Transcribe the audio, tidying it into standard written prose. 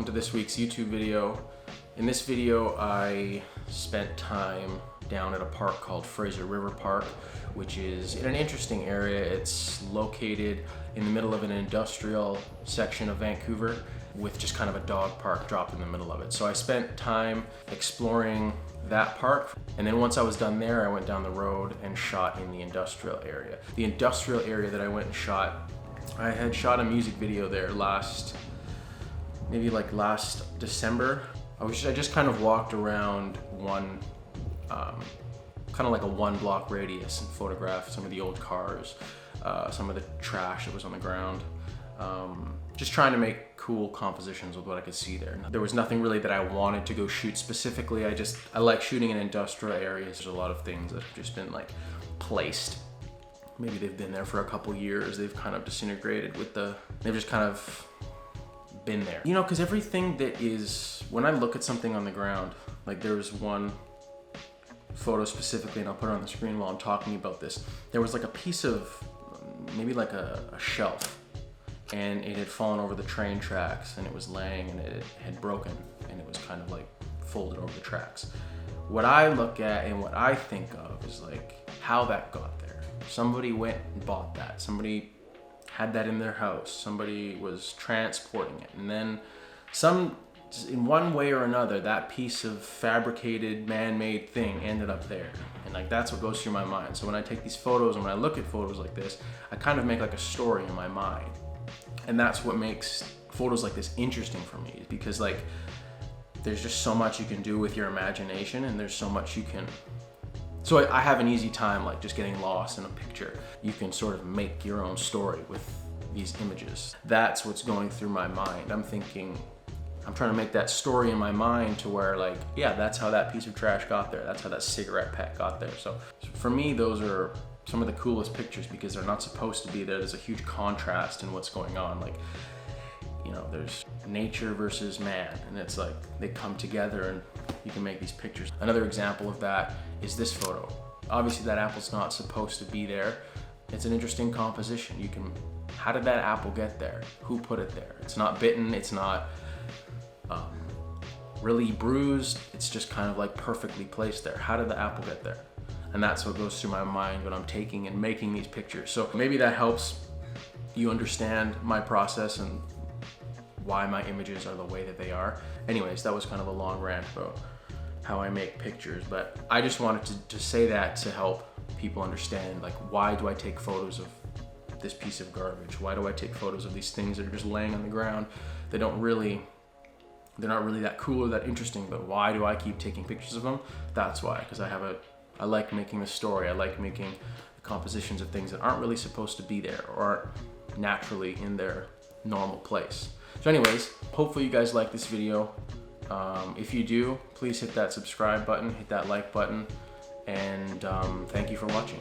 welcome to this week's YouTube video. In this video, I spent time down at a park called Fraser River Park, which is in an interesting area. It's located in the middle of an industrial section of Vancouver with just kind of a dog park dropped in the middle of it. So I spent time exploring that park, and then once I was done there, I went down the road and shot in the industrial area. The industrial area that I went and shot, I had shot a music video there last December. I just kind of walked around one, kind of like a 1 block radius and photographed some of the old cars, some of the trash that was on the ground. Just trying to make cool compositions with what I could see there. There was nothing really that I wanted to go shoot specifically. I like shooting in industrial areas. There's a lot of things that have just been like placed. Maybe they've been there for a couple years. They've kind of disintegrated they've just kind of been there. You know, because everything that is, when I look at something on the ground, like there was one photo specifically, and I'll put it on the screen while I'm talking about this. There was like a piece of, maybe like a shelf, and it had fallen over the train tracks, and it was laying, and it had broken, and it was kind of like folded over the tracks. What I look at and what I think of is like how that got there. Somebody went and bought that. Somebody had that in their house. Somebody was transporting it, and then in one way or another, that piece of fabricated, man-made thing ended up there. And like that's what goes through my mind. So when I take these photos and when I look at photos like this, I kind of make like a story in my mind. And that's what makes photos like this interesting for me, because like there's just so much you can do with your imagination, and there's so much you can. So I have an easy time like just getting lost in a picture. You can sort of make your own story with these images. That's what's going through my mind. I'm trying to make that story in my mind to where like, yeah, that's how that piece of trash got there. That's how that cigarette pack got there. So for me, those are some of the coolest pictures because they're not supposed to be there. There's a huge contrast in what's going on. Like, you know, there's nature versus man, and it's like they come together and you can make these pictures. Another example of that is this photo. Obviously that apple's not supposed to be there. It's an interesting composition. How did that apple get there? Who put it there? It's not bitten, it's not really bruised. It's just kind of like perfectly placed there. How did the apple get there? And that's what goes through my mind when I'm taking and making these pictures. So maybe that helps you understand my process and why my images are the way that they are. Anyways, that was kind of a long rant about how I make pictures, but I just wanted to say that to help people understand, like, why do I take photos of this piece of garbage? Why do I take photos of these things that are just laying on the ground? They're not really that cool or that interesting, but why do I keep taking pictures of them? That's why, because I like making the story. I like making the compositions of things that aren't really supposed to be there or aren't naturally in their normal place. So anyways, hopefully you guys like this video. If you do, please hit that subscribe button, hit that like button, and thank you for watching.